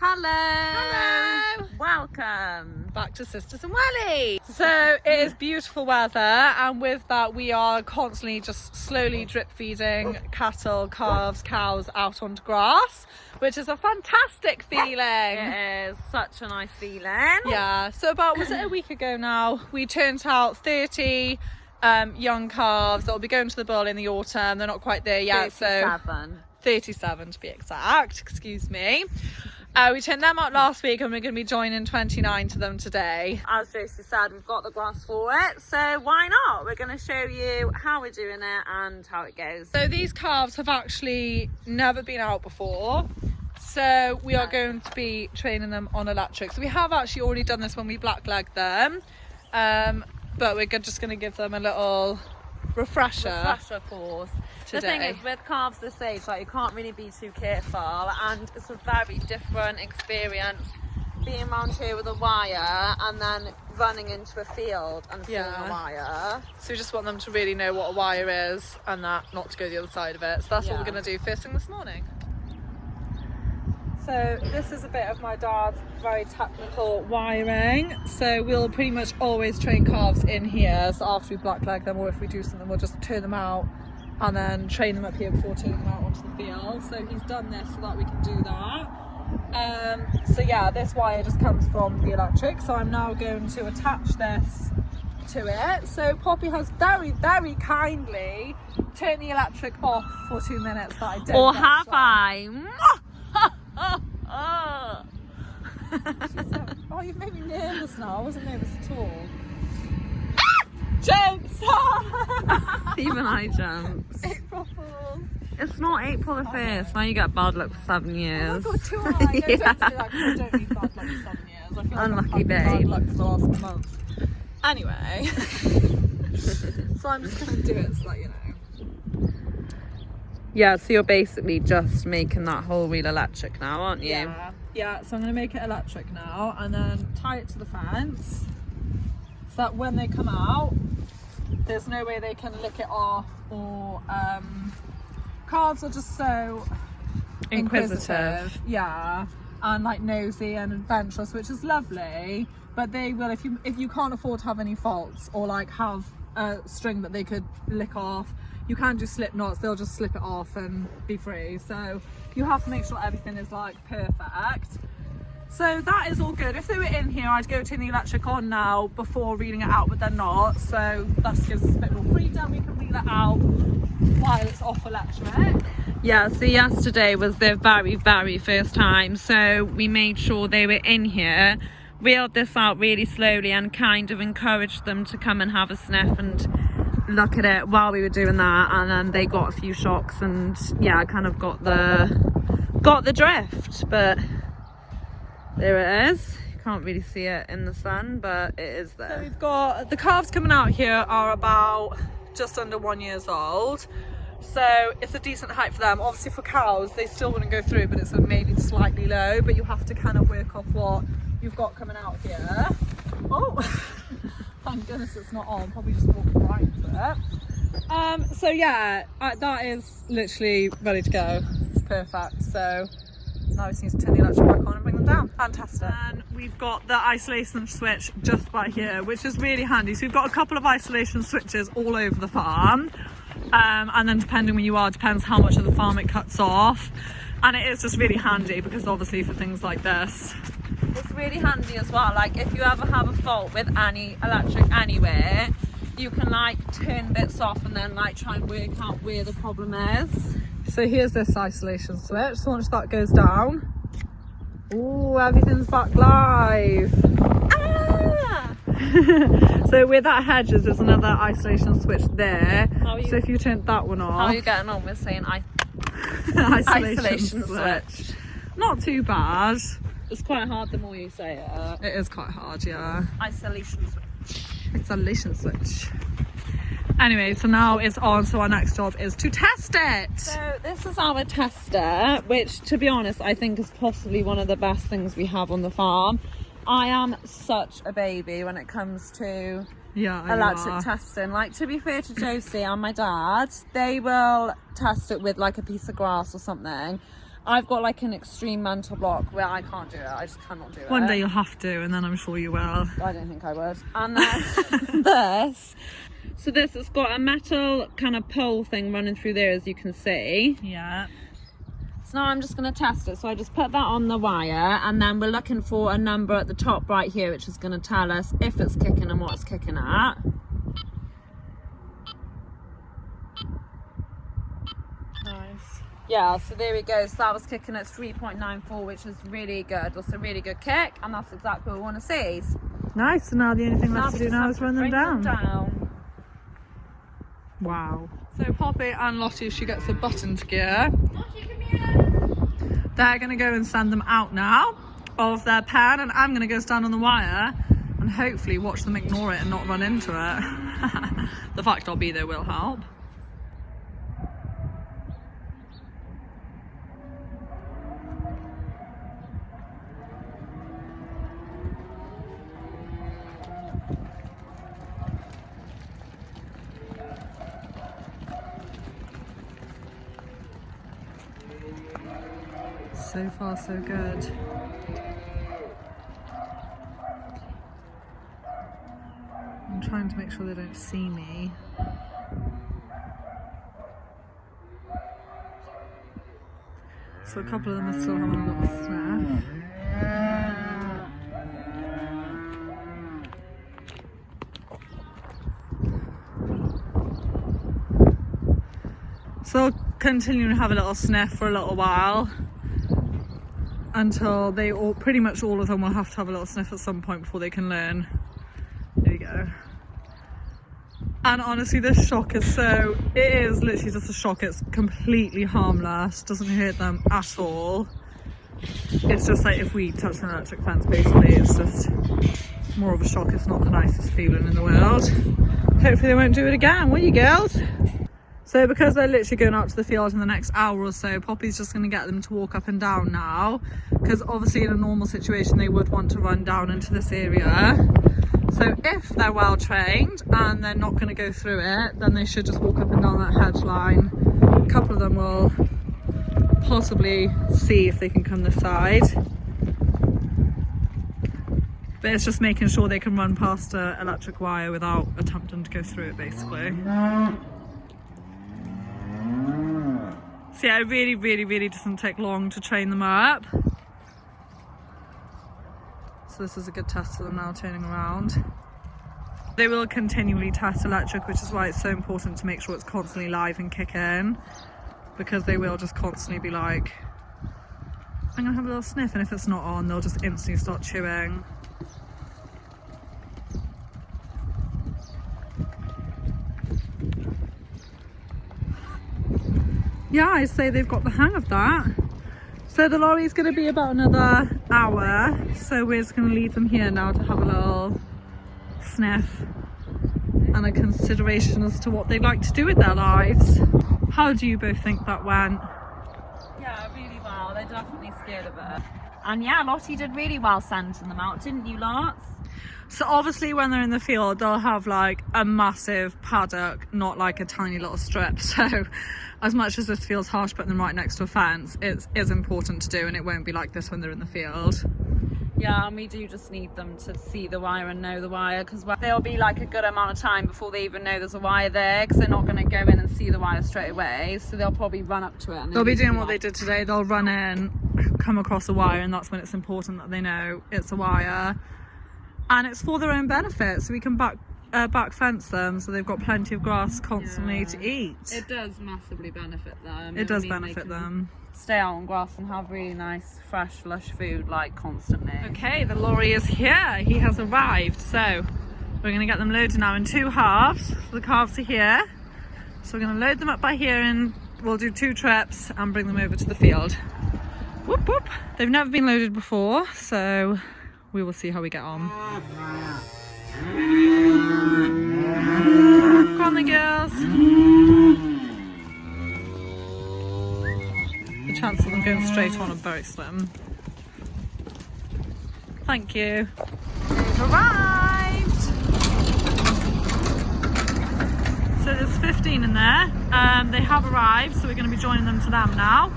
Hello. Hello. Welcome Back to Sisters and Welly. So it is beautiful weather, and with that we are constantly just slowly drip feeding cattle, calves, cows out onto grass, which is a fantastic feeling. It is such a nice feeling. Yeah, so about, was it a week ago now, we turned out 30 young calves that will be going to the bull in the autumn. They're not quite there yet. 37. So 37 to be exact, excuse me. We turned them out last week and we're going to be joining 29 to them today. As Josie said, we've got the grass for it, so why not? We're going to show you how we're doing it and how it goes. So these calves have actually never been out before, so we are going to be training them on electric. So we have actually already done this when we blacklegged them, but we're just going to give them a little refresher course. Today. The thing is, with calves this age, like, you can't really be too careful, and it's a very different experience being around here with a wire and then running into a field and seeing a wire. So we just want them to really know what a wire is and that not to go the other side of it. So that's what we're going to do first thing this morning. So this is a bit of my dad's very technical wiring. So we'll pretty much always train calves in here. So after we blackleg them, or if we do something, we'll just turn them out and then train them up here before turning them out onto the field. So he's done this so that we can do that. So yeah, this wire just comes from the electric. So I'm now going to attach this to it. So Poppy has very, very kindly turned the electric off for 2 minutes that I did. Or have I? Oh, you've made me nervous now. I wasn't nervous at all. Jokes! Even I jumped. April Fools. It's not April the 1st. Now you get bad luck for 7 Oh my years. god, too high. No, don't say that, 'cause I don't need bad luck for 7 years. I feel like Unlucky I've had babe. bad luck for the last month. Anyway. So I'm just going to do it so that you know. Yeah, so you're basically just making that whole wheel electric now, aren't you? Yeah, so I'm going to make it electric now and then tie it to the fence so that when they come out, there's no way they can lick it off, or calves are just so inquisitive, yeah, and like nosy and adventurous, which is lovely, but they will, if you can't afford to have any faults or like have a string that they could lick off, you can do slip knots, they'll just slip it off and be free. So you have to make sure everything is like perfect. So that is all good. If they were in here, I'd go turn the electric on now before reeling it out, but they're not. So that just gives us a bit more freedom. We can reel it out while it's off electric. Yeah, so yesterday was their very, very first time. So we made sure they were in here, reeled this out really slowly and kind of encouraged them to come and have a sniff and look at it while we were doing that. And then they got a few shocks and yeah, kind of got the drift, but there it is. You can't really see it in the sun, but it is there. So we've got the calves coming out here are about just under 1 year old. So it's a decent height for them. Obviously for cows, they still wouldn't go through, but it's maybe slightly low, but you have to kind of work off what you've got coming out here. Oh, thank goodness it's not on. Probably just walking right into it. So yeah, that is literally ready to go. It's perfect. So now we just need to turn the electric back on and bring them down. Fantastic. And we've got the isolation switch just by here, which is really handy. So we've got a couple of isolation switches all over the farm. And then depending where you are, depends how much of the farm it cuts off. And it is just really handy because obviously for things like this, it's really handy as well. Like if you ever have a fault with any electric anywhere, you can like turn bits off and then like try and work out where the problem is. so here's this isolation switch. So once that goes down, oh, everything's back live. Ah! So where that hedges, there's another isolation switch there. So if you turn that one off, How are you getting on with saying isolation switch? Not too bad. It's quite hard the more you say it. It is quite hard, yeah. Isolation switch. Isolation switch. Anyway, so now it's on, so our next job is to test it. So this is our tester, which to be honest I think is possibly one of the best things we have on the farm. I am such a baby when it comes to electric testing. Like, to be fair to Josie and my dad, they will test it with like a piece of grass or something, I've got like an extreme mental block where I can't do it. I just cannot do it. One day you'll have to, and then I'm sure you will. I don't think I would. And then this. So this has got a metal kind of pole thing running through there, as you can see. Yeah. So now I'm just going to test it. So I just put that on the wire, and then we're looking for a number at the top right here, which is going to tell us if it's kicking and what it's kicking at. Nice. Yeah, so there we go. So that was kicking at 3.94, which is really good. That's a really good kick, and that's exactly what we want to see. Nice. So now the only thing left to do now is run them down. Wow. So Poppy and Lottie, she gets a buttoned gear. Lottie, come here. They're going to go and send them out now of their pen, and I'm going to go stand on the wire and hopefully watch them ignore it and not run into it. The fact I'll be there will help. So far, so good. I'm trying to make sure they don't see me. So a couple of them are still having a little sniff. So I'll continue to have a little sniff for a little while, until they all, pretty much all of them will have to have a little sniff at some point before they can learn. There you go. And honestly, this shock is so, it is literally just a shock. It's completely harmless, doesn't hurt them at all. It's just like if we touch an electric fence, basically, it's just more of a shock. It's not the nicest feeling in the world. Hopefully they won't do it again, will you girls? So because they're literally going out to the field in the next hour or so, Poppy's just going to get them to walk up and down now, because obviously in a normal situation they would want to run down into this area. So if they're well trained and they're not going to go through it, then they should just walk up and down that hedge line. A couple of them will possibly see if they can come this side. But it's just making sure they can run past an electric wire without attempting to go through it, basically. So yeah, it really doesn't take long to train them up. So this is a good test for them now, turning around. They will continually test electric, which is why it's so important to make sure it's constantly live and kicking, because they will just constantly be like, I'm gonna have a little sniff, and if it's not on, they'll just instantly start chewing. Yeah, I'd say they've got the hang of that. So the lorry's going to be about another hour, so we're just going to leave them here now to have a little sniff and a consideration as to what they'd like to do with their lives. How do you both think that went? Yeah, really well. They're definitely scared of it. And yeah, Lottie did really well sending them out, didn't you, Lots? So obviously when they're in the field, they'll have like a massive paddock, not like a tiny little strip. So as much as this feels harsh putting them right next to a fence, it is important to do, and it won't be like this when they're in the field. Yeah, and we do just need them to see the wire and know the wire, because there'll be like a good amount of time before they even know there's a wire there, because they're not going to go in and see the wire straight away. So they'll probably run up to it. And they'll be doing what they did today. They'll run in, come across a wire, and that's when it's important that they know it's a wire. And it's for their own benefit, so we can back fence them so they've got plenty of grass constantly to eat. It does massively benefit them. It does benefit them. Stay out on grass and have really nice, fresh, lush food like constantly. Okay, the lorry is here. He has arrived. So we're going to get them loaded now in two halves. So the calves are here. So we're going to load them up by here, and we'll do 2 trips and bring them over to the field. Whoop whoop. They've never been loaded before, so we will see how we get on. Come on then, girls. The chance of them going straight on are very slim. Thank you. They've arrived. So there's 15 in there. They have arrived, so we're going to be joining them to them now.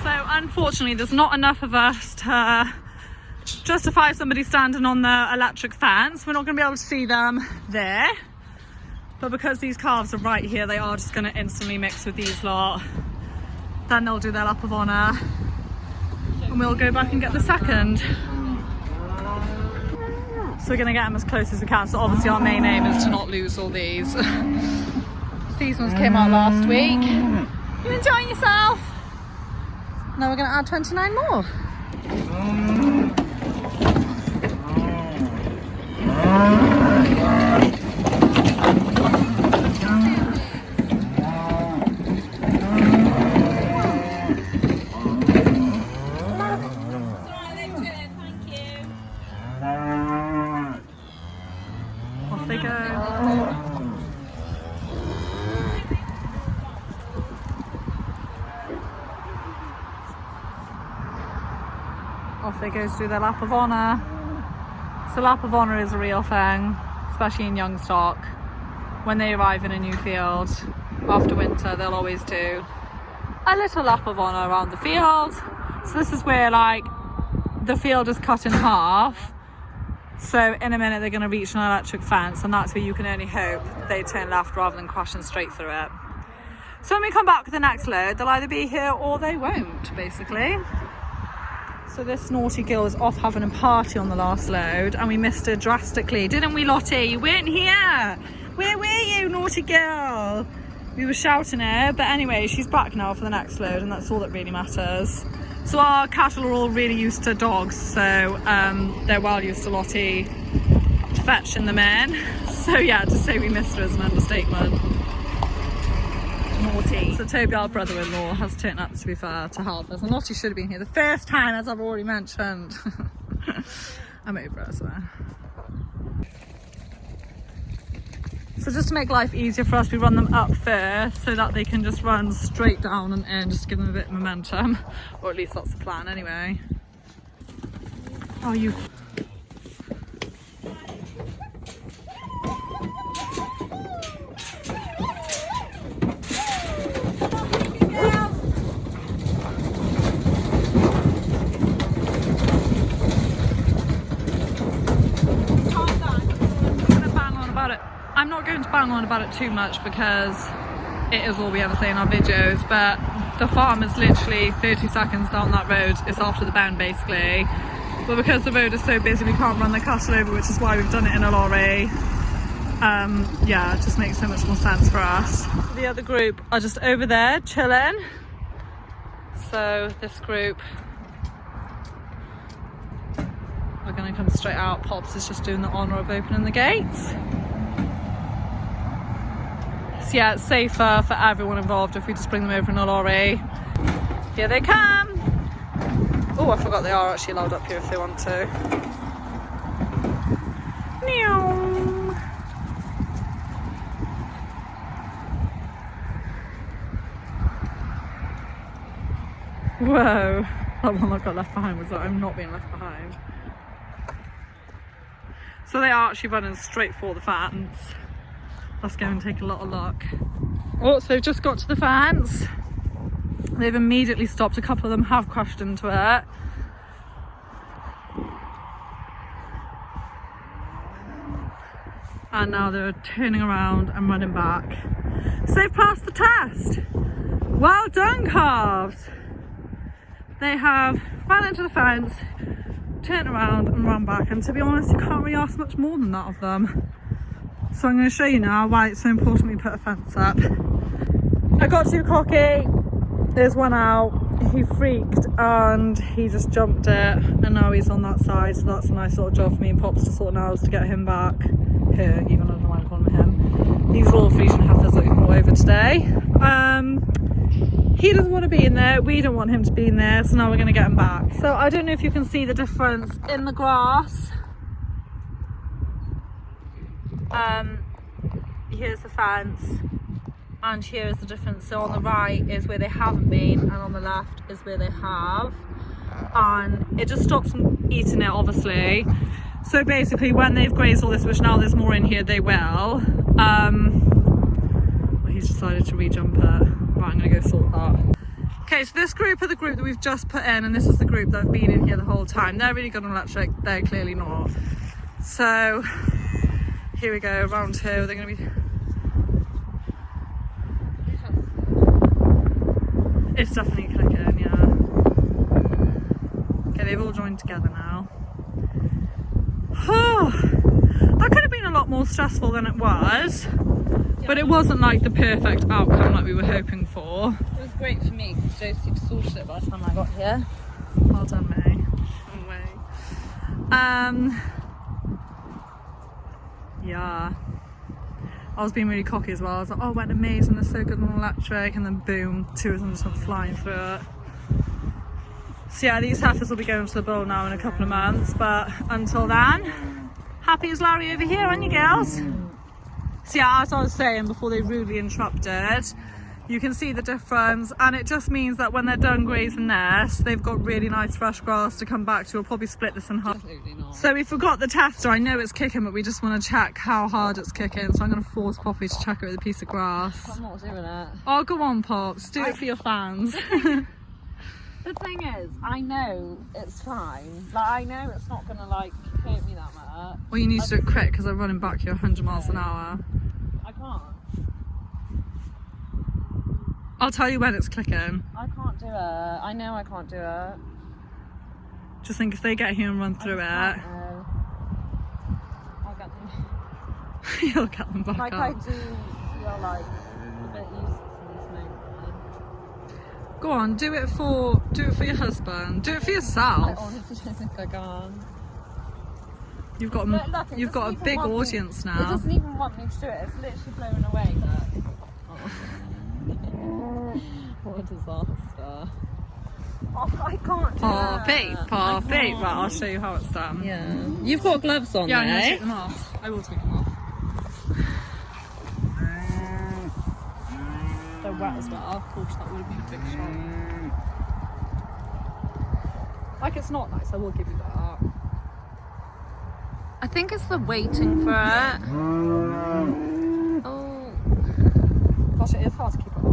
So unfortunately there's not enough of us to justify somebody standing on the electric fence. We're not going to be able to see them there, but because these calves are right here, they are just going to instantly mix with these lot. Then they'll do their lap of honour and we'll go back and get the second. So we're going to get them as close as we can. So obviously our main aim is to not lose all these. These ones came out last week. You enjoying yourself? Now we're going to add 29 more. Off they go. Off they go to do their lap of honour. So lap of honour is a real thing, especially in young stock. When they arrive in a new field after winter, they'll always do a little lap of honour around the field. So this is where like the field is cut in half. So in a minute they're going to reach an electric fence, and that's where you can only hope they turn left rather than crashing straight through it. So when we come back with the next load, they'll either be here or they won't, basically. So this naughty girl was off having a party on the last load and we missed her drastically, didn't we, Lottie? You weren't here. Where were you, naughty girl? We were shouting her, but anyway, she's back now for the next load and that's all that really matters. So our cattle are all really used to dogs, so they're well used to Lottie fetching them in. So yeah, to say we missed her is an understatement. Naughty. So Toby, our brother-in-law, has turned up, to be fair, to help us, and Lottie should have been here the first time, as I've already mentioned. I'm over it, so just to make life easier for us, we run them up first so that they can just run straight down and in, just to give them a bit of momentum, or at least that's the plan anyway. Oh, you I'm not going to bang on about it too much because it is all we ever say in our videos, but the farm is literally 30 seconds down that road. It's after the bend basically, but because the road is so busy we can't run the cattle over, which is why we've done it in a lorry. Yeah, it just makes so much more sense for us. The other group are just over there chilling, so this group are going to come straight out. Pops is just doing the honour of opening the gates. So yeah, it's safer for everyone involved if we just bring them over in a lorry. Here they come. Oh, I forgot they are actually allowed up here if they want to. Meow. Whoa, that one that got left behind was that I'm not being left behind. So they are actually running straight for the fence. Let's go and take a lot of look. Oh, so they've just got to the fence. They've immediately stopped. A couple of them have crashed into it. And now they're turning around and running back. So they've passed the test. Well done, calves. They have ran into the fence, turned around and run back. And to be honest, you can't really ask much more than that of them. So I'm going to show you now why it's so important we put a fence up. I got too cocky. There's one out. He freaked and he just jumped it, and now he's on that side. So that's a nice little job for me and Pops to sort now, is to get him back here. Even I don't know why I'm calling him. These are all Frisian heifers that we brought over today. He doesn't want to be in there. We don't want him to be in there. So now we're going to get him back. So I don't know if you can see the difference in the grass. Here's the fence and here is the difference. So on the right is where they haven't been and on the left is where they have, and it just stops them eating it, obviously. So basically when they've grazed all this, which now there's more in here, they will. Well, he's decided to re-jump it. Right, I'm gonna go sort that. Okay, so this group are the group that we've just put in, and this is the group that have been in here the whole time. They're really good on electric, they're clearly not. So here we go, round 2, they're going to be... It's definitely clicking, yeah. Okay, they've all joined together now. Oh, that could have been a lot more stressful than it was, but it wasn't like the perfect outcome like we were hoping for. It was great for me because Josie sorted it by the time I got here. Well done, May. Yeah. I was being really cocky as well. I was like, oh, went amazing, they're so good on electric, and then boom, 2 of them just went flying through it. So yeah, these heifers will be going to the bull now in a couple of months, but until then, happy as Larry over here, aren't you girls? So yeah, as I was saying before they rudely interrupted, you can see the difference, and it just means that when they're done grazing this, they've got really nice fresh grass to come back to. We'll probably split this in half. Absolutely not. So we forgot the tester. I know it's kicking, but we just want to check how hard it's kicking. So I'm going to force Poppy to check it with a piece of grass. I'm not doing it. Oh, go on, Pops. Do it for your fans. The thing is, I know it's fine. Like, I know it's not gonna like hurt me that much. Well, you need to do it quick because I'm running back here 100 miles an hour. I can't. I'll tell you when it's clicking. I can't do it. I know I can't do it. Just think if they get here and run through it, I'll get them. you'll get them back Like up. I do feel like a bit useless in this moment. Go on, do it for your husband. Do it for yourself. I honestly don't think I can. You've got But look, you've got a big audience It now. doesn't even want me to do it. It's literally blowing away. Look. What a disaster. Oh, I can't do Poppy, that. Poppy. Right, I'll show you how it's done. Yeah. You've got gloves on, Yeah, I'm gonna eh? take them off. I will take them off. They're wet as well. Of course, that would have been a big shot. Like, it's not nice, I will give you that. I think it's the waiting for it. Oh. Gosh, it is hard to keep it on.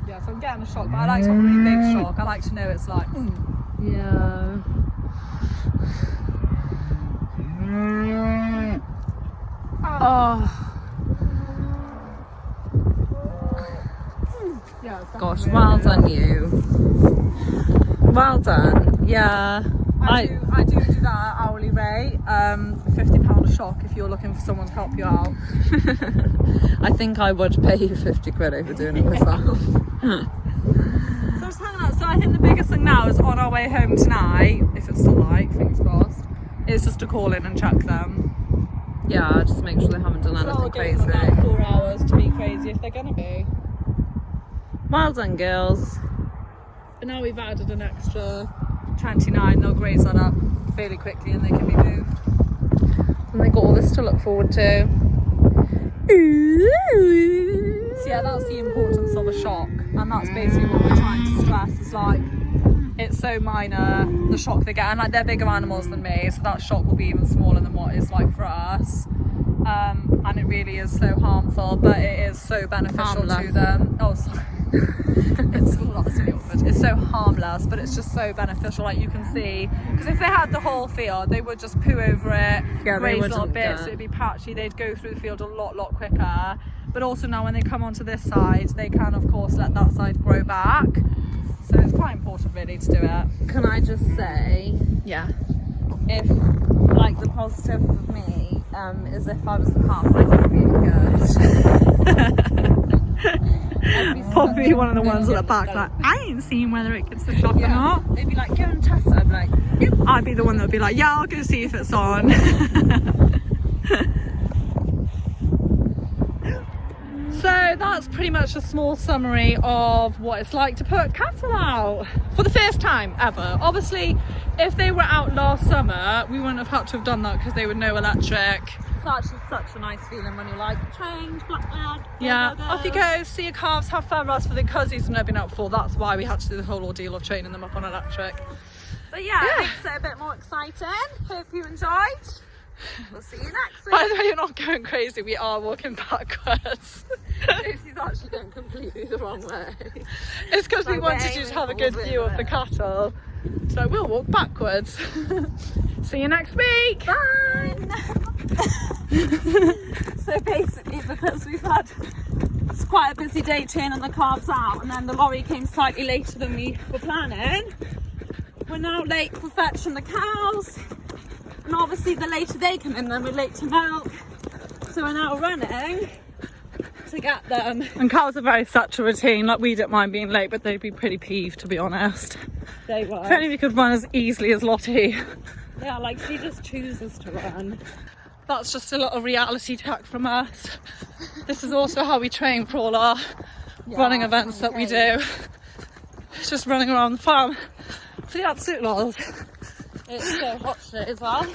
Yeah, so I'm getting a shock, but I like to have a really big shock. I like to know it's like, Yeah. Oh. yeah, it's Gosh, definitely well really done you. Well done. Yeah. I do that hourly rate, £50 a shock if you're looking for someone to help you out. I think I would pay you 50 quid over doing it myself. So just hanging out. So I think the biggest thing now is on our way home tonight, if it's still light, fingers crossed, is just to call in and check them. Yeah, just make sure they haven't done So I'll anything give them crazy. about 4 hours to be crazy if they're gonna be. Well done, girls. But now we've added an extra 29, they'll graze that up fairly quickly and they can be moved. And they got all this to look forward to. So yeah, that's the importance of a shock, and that's basically what we're trying to stress. Is like, it's so minor, the shock they get, and like they're bigger animals than me, so that shock will be even smaller than what it's like for us. And it really is so harmful, but it is so beneficial to them. Oh, sorry. It's so harmless, but it's just so beneficial. Like you can see, because if they had the whole field, they would just poo over it, Yeah, graze little bits, so it'd be patchy. They'd go through the field a lot quicker. But also now when they come onto this side, they can of course let that side grow back. So it's quite important really to do it. Can I just say, Yeah. if like the positive of me is if I was the calf, I think really good. Probably one of the ones at the back like, I ain't seen whether it gets the shock or not. They'd be like, go and test it. I'd be like, yep. I'd be the one that would be like, yeah, I'll go see if it's on. So that's pretty much a small summary of what it's like to put cattle out for the first time ever. Obviously, if they were out last summer, we wouldn't have had to have done that because they were no electric. It's actually such a nice feeling when you're like, change, black flag. Yeah, off you go, see your calves, have fun. As for the cozies have never been out before, that's why we had to do the whole ordeal of training them up on electric. But yeah, it makes it a bit more exciting. Hope you enjoyed. We'll see you next week. By the way, you're not going crazy, we are walking backwards. Lucy's actually going completely the wrong way. It's because we wanted you to have a good view of the cattle. So we'll walk backwards. See you next week. Bye. So basically, because we've had quite a busy day turning the calves out, and then the lorry came slightly later than we were planning, we're now late for fetching the cows. And obviously the later they come in, then we're late to milk. So we're now running to get them. And cows are very such a routine, like we don't mind being late, but they'd be pretty peeved, to be honest. They were. If only we could run as easily as Lottie. Yeah, like she just chooses to run. That's just a little reality check from us. This is also how we train for all our running events that we do. It's just running around the farm for the absolute lols. It's so hot today as well.